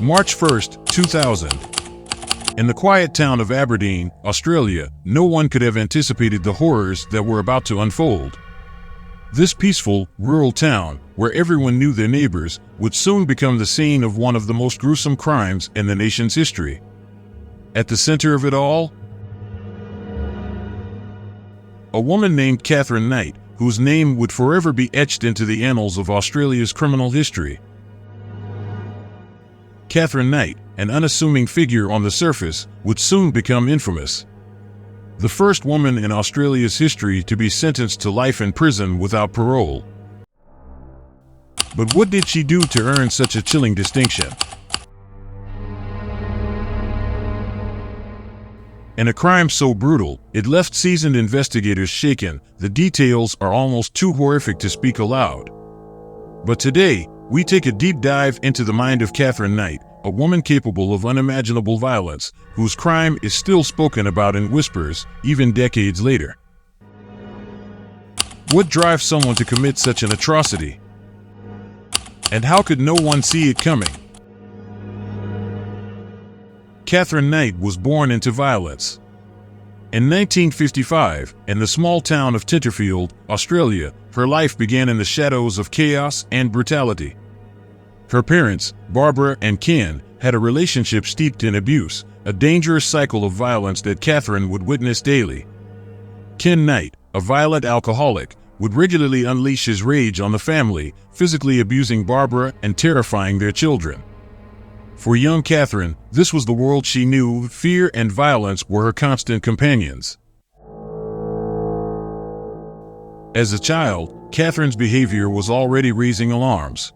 March 1st, 2000. In the quiet town of Aberdeen, Australia, no one could have anticipated the horrors that were about to unfold. This peaceful, rural town, where everyone knew their neighbors, would soon become the scene of one of the most gruesome crimes in the nation's history. At the center of it all, a woman named Katherine Knight, whose name would forever be etched into the annals of Australia's criminal history. Katherine Knight, an unassuming figure on the surface, would soon become infamous. The first woman in Australia's history to be sentenced to life in prison without parole. But what did she do to earn such a chilling distinction? In a crime so brutal, it left seasoned investigators shaken, the details are almost too horrific to speak aloud. But today, we take a deep dive into the mind of Katherine Knight, a woman capable of unimaginable violence, whose crime is still spoken about in whispers, even decades later. What drives someone to commit such an atrocity? And how could no one see it coming? Katherine Knight was born into violence. In 1955, in the small town of Tenterfield, Australia, her life began in the shadows of chaos and brutality. Her parents, Barbara and Ken, had a relationship steeped in abuse, a dangerous cycle of violence that Katherine would witness daily. Ken Knight, a violent alcoholic, would regularly unleash his rage on the family, physically abusing Barbara and terrifying their children. For young Katherine, this was the world she knew. Fear and violence were her constant companions. As a child, Katherine's behavior was already raising alarms.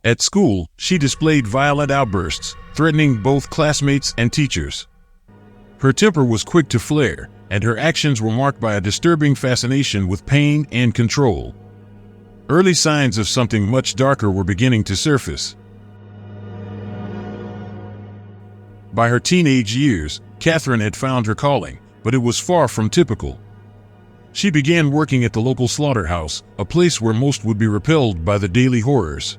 At school, she displayed violent outbursts, threatening both classmates and teachers. Her temper was quick to flare, and her actions were marked by a disturbing fascination with pain and control. Early signs of something much darker were beginning to surface. By her teenage years, Katherine had found her calling, but it was far from typical. She began working at the local slaughterhouse, a place where most would be repelled by the daily horrors.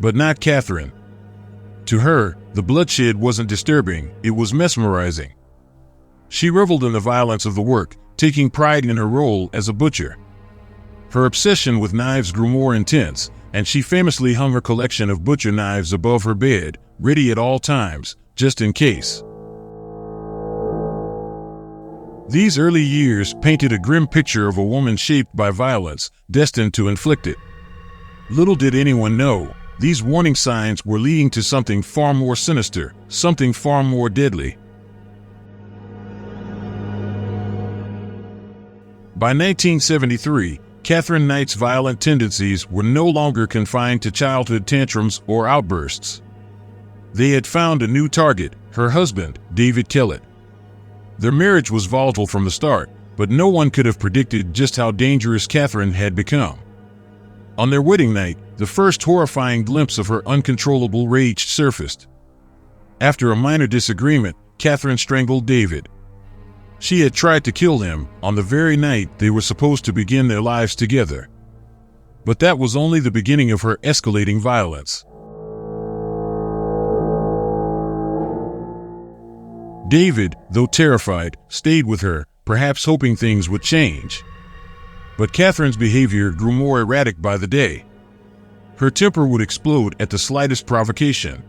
But not Katherine. To her, the bloodshed wasn't disturbing, it was mesmerizing. She reveled in the violence of the work, taking pride in her role as a butcher. Her obsession with knives grew more intense, and she famously hung her collection of butcher knives above her bed, ready at all times, just in case. These early years painted a grim picture of a woman shaped by violence, destined to inflict it. Little did anyone know, these warning signs were leading to something far more sinister, something far more deadly. By 1973, Katherine Knight's violent tendencies were no longer confined to childhood tantrums or outbursts. They had found a new target, her husband, David Kellett. Their marriage was volatile from the start, but no one could have predicted just how dangerous Katherine had become. On their wedding night, the first horrifying glimpse of her uncontrollable rage surfaced. After a minor disagreement, Katherine strangled David. She had tried to kill him on the very night they were supposed to begin their lives together. But that was only the beginning of her escalating violence. David, though terrified, stayed with her, perhaps hoping things would change. But Katherine's behavior grew more erratic by the day. Her temper would explode at the slightest provocation.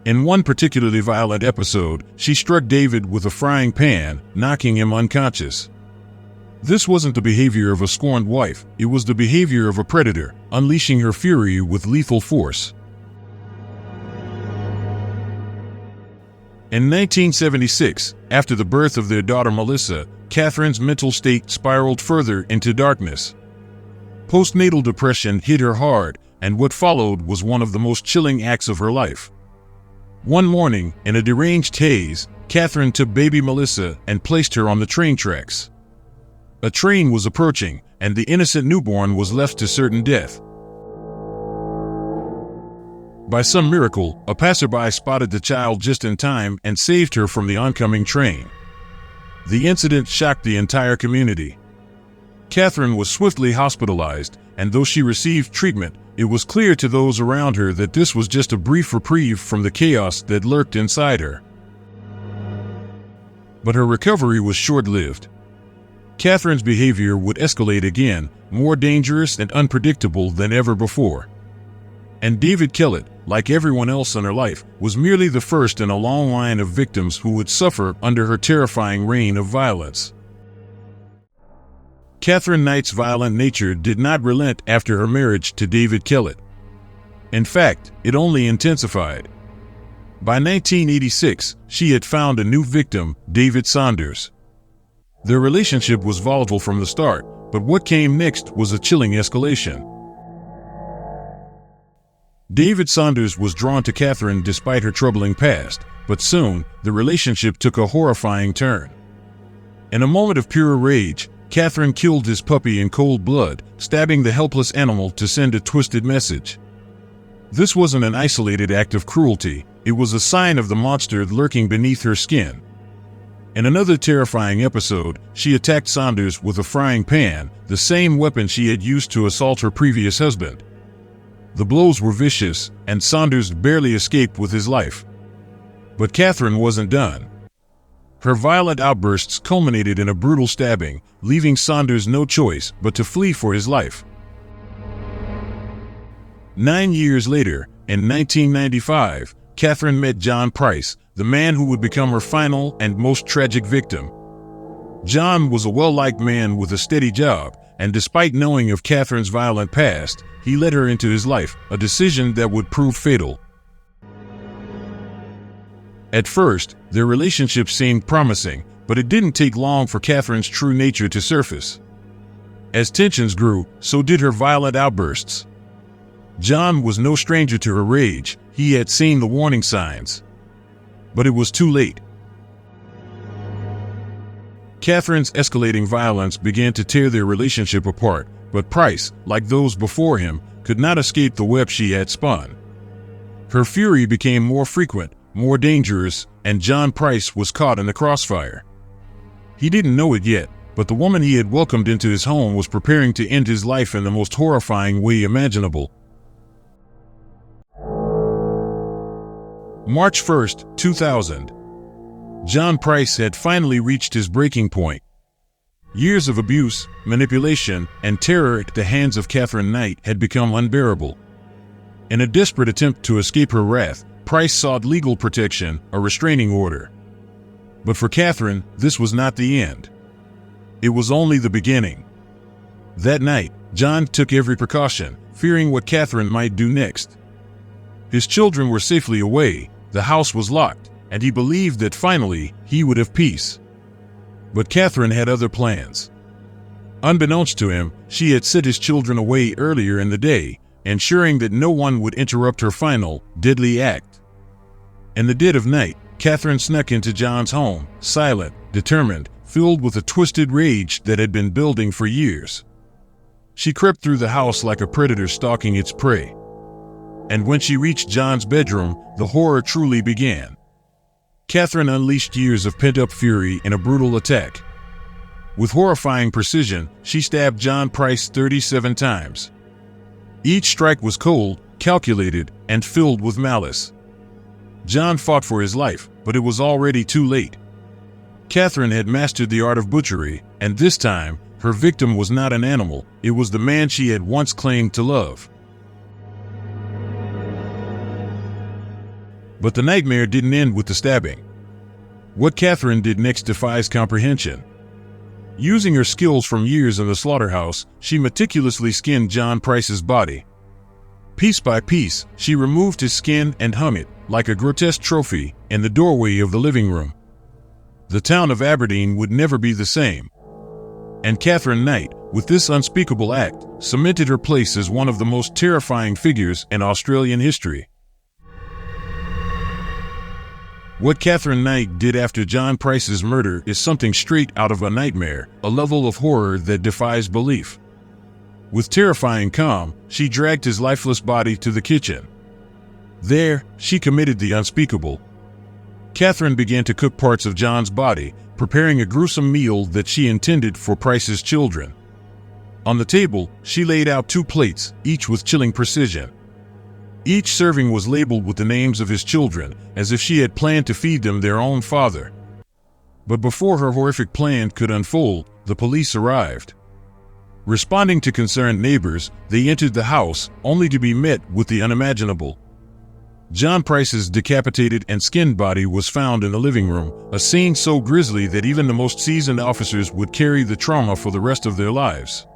In one particularly violent episode, she struck David with a frying pan, knocking him unconscious. This wasn't the behavior of a scorned wife, it was the behavior of a predator, unleashing her fury with lethal force. In 1976, after the birth of their daughter Melissa, Katherine's mental state spiraled further into darkness. Postnatal depression hit her hard, and what followed was one of the most chilling acts of her life. One morning, in a deranged haze, Katherine took baby Melissa and placed her on the train tracks. A train was approaching, and the innocent newborn was left to certain death. By some miracle, a passerby spotted the child just in time and saved her from the oncoming train. The incident shocked the entire community. Katherine was swiftly hospitalized, and though she received treatment, it was clear to those around her that this was just a brief reprieve from the chaos that lurked inside her. But her recovery was short-lived. Katherine's behavior would escalate again, more dangerous and unpredictable than ever before. And David Kellett, like everyone else in her life, was merely the first in a long line of victims who would suffer under her terrifying reign of violence. Katherine Knight's violent nature did not relent after her marriage to David Kellett. In fact, it only intensified. By 1986, she had found a new victim, David Saunders. Their relationship was volatile from the start, but what came next was a chilling escalation. David Saunders was drawn to Katherine despite her troubling past, but soon, the relationship took a horrifying turn. In a moment of pure rage, Katherine killed his puppy in cold blood, stabbing the helpless animal to send a twisted message. This wasn't an isolated act of cruelty, it was a sign of the monster lurking beneath her skin. In another terrifying episode, she attacked Saunders with a frying pan, the same weapon she had used to assault her previous husband. The blows were vicious, and Saunders barely escaped with his life. But Katherine wasn't done. Her violent outbursts culminated in a brutal stabbing, leaving Saunders no choice but to flee for his life. 9 years later, in 1995, Katherine met John Price, the man who would become her final and most tragic victim. John was a well-liked man with a steady job, and despite knowing of Katherine's violent past, he let her into his life, a decision that would prove fatal. At first, their relationship seemed promising, but it didn't take long for Katherine's true nature to surface. As tensions grew, so did her violent outbursts. John was no stranger to her rage, he had seen the warning signs. But it was too late. Katherine's escalating violence began to tear their relationship apart, but Price, like those before him, could not escape the web she had spun. Her fury became more frequent, more dangerous, and John Price was caught in the crossfire. He didn't know it yet, but the woman he had welcomed into his home was preparing to end his life in the most horrifying way imaginable. March 1, 2000. John Price had finally reached his breaking point. Years of abuse, manipulation, and terror at the hands of Katherine Knight had become unbearable. In a desperate attempt to escape her wrath, Price sought legal protection, a restraining order. But for Katherine, this was not the end. It was only the beginning. That night, John took every precaution, fearing what Katherine might do next. His children were safely away, the house was locked, and he believed that finally, he would have peace. But Katherine had other plans. Unbeknownst to him, she had sent his children away earlier in the day, ensuring that no one would interrupt her final, deadly act. In the dead of night, Katherine snuck into John's home, silent, determined, filled with a twisted rage that had been building for years. She crept through the house like a predator stalking its prey. And when she reached John's bedroom, the horror truly began. Katherine unleashed years of pent-up fury in a brutal attack. With horrifying precision, she stabbed John Price 37 times. Each strike was cold, calculated, and filled with malice. John fought for his life, but it was already too late. Katherine had mastered the art of butchery, and this time, her victim was not an animal, it was the man she had once claimed to love. But the nightmare didn't end with the stabbing. What Katherine did next defies comprehension. Using her skills from years in the slaughterhouse, she meticulously skinned John Price's body. Piece by piece, she removed his skin and hung it, like a grotesque trophy, in the doorway of the living room. The town of Aberdeen would never be the same. And Katherine Knight, with this unspeakable act, cemented her place as one of the most terrifying figures in Australian history. What Katherine Knight did after John Price's murder is something straight out of a nightmare, a level of horror that defies belief. With terrifying calm, she dragged his lifeless body to the kitchen. There, she committed the unspeakable. Katherine began to cook parts of John's body, preparing a gruesome meal that she intended for Price's children. On the table, she laid out 2 plates, each with chilling precision. Each serving was labeled with the names of his children, as if she had planned to feed them their own father. But before her horrific plan could unfold, the police arrived. Responding to concerned neighbors, they entered the house, only to be met with the unimaginable. John Price's decapitated and skinned body was found in the living room, a scene so grisly that even the most seasoned officers would carry the trauma for the rest of their lives.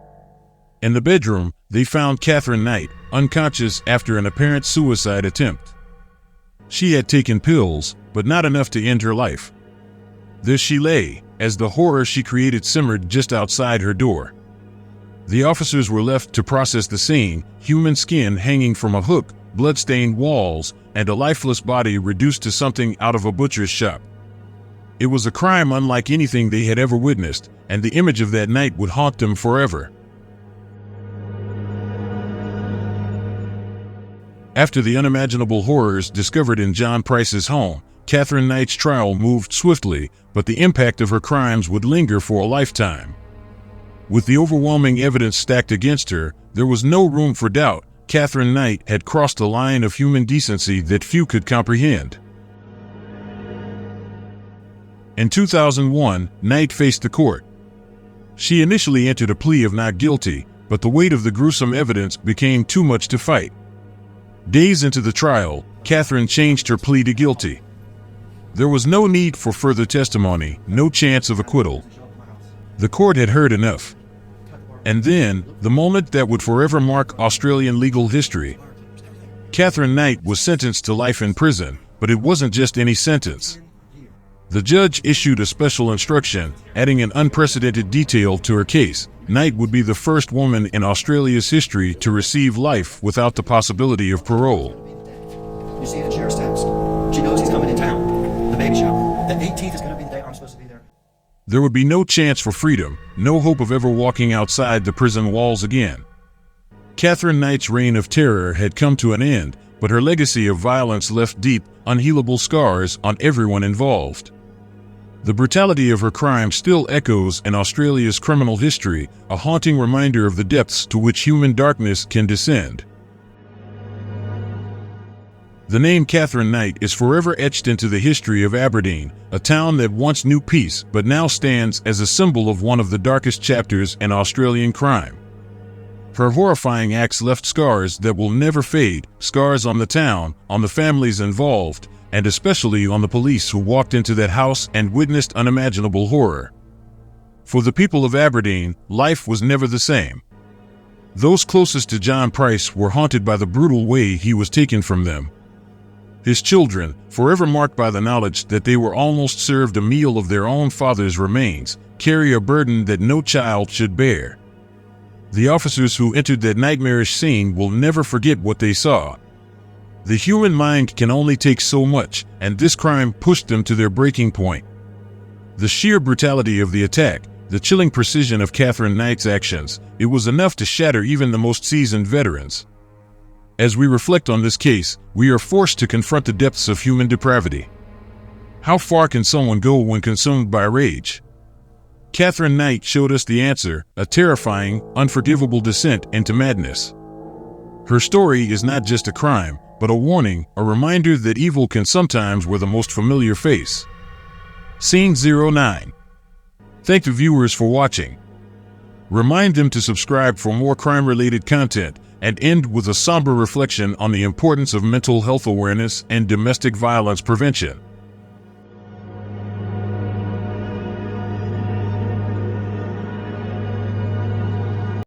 In the bedroom, they found Katherine Knight, unconscious after an apparent suicide attempt. She had taken pills, but not enough to end her life. There she lay, as the horror she created simmered just outside her door. The officers were left to process the scene, human skin hanging from a hook, blood-stained walls, and a lifeless body reduced to something out of a butcher's shop. It was a crime unlike anything they had ever witnessed, and the image of that night would haunt them forever. After the unimaginable horrors discovered in John Price's home, Katherine Knight's trial moved swiftly, but the impact of her crimes would linger for a lifetime. With the overwhelming evidence stacked against her, there was no room for doubt. Katherine Knight had crossed a line of human decency that few could comprehend. In 2001, Knight faced the court. She initially entered a plea of not guilty, but the weight of the gruesome evidence became too much to fight. Days into the trial, Katherine changed her plea to guilty. There was no need for further testimony, no chance of acquittal. The court had heard enough. And then, the moment that would forever mark Australian legal history. Katherine Knight was sentenced to life in prison, but it wasn't just any sentence. The judge issued a special instruction, adding an unprecedented detail to her case. Knight would be the first woman in Australia's history to receive life without the possibility of parole. You see the sheriff's text. She knows he's coming in town. The baby shower. The 18th is going to be the day I'm supposed to be there. There would be no chance for freedom, no hope of ever walking outside the prison walls again. Katherine Knight's reign of terror had come to an end, but her legacy of violence left deep, unhealable scars on everyone involved. The brutality of her crime still echoes in Australia's criminal history, a haunting reminder of the depths to which human darkness can descend. The name Katherine Knight is forever etched into the history of Aberdeen, a town that once knew peace but now stands as a symbol of one of the darkest chapters in Australian crime. Her horrifying acts left scars that will never fade, scars on the town, on the families involved, and especially on the police who walked into that house and witnessed unimaginable horror. For the people of Aberdeen, life was never the same. Those closest to John Price were haunted by the brutal way he was taken from them. His children, forever marked by the knowledge that they were almost served a meal of their own father's remains, carry a burden that no child should bear. The officers who entered that nightmarish scene will never forget what they saw. The human mind can only take so much, and this crime pushed them to their breaking point. The sheer brutality of the attack, the chilling precision of Katherine Knight's actions, it was enough to shatter even the most seasoned veterans. As we reflect on this case, we are forced to confront the depths of human depravity. How far can someone go when consumed by rage? Katherine Knight showed us the answer, a terrifying, unforgivable descent into madness. Her story is not just a crime, but a warning, a reminder that evil can sometimes wear the most familiar face. Scene 09. Thank the viewers for watching. Remind them to subscribe for more crime-related content, and end with a somber reflection on the importance of mental health awareness and domestic violence prevention.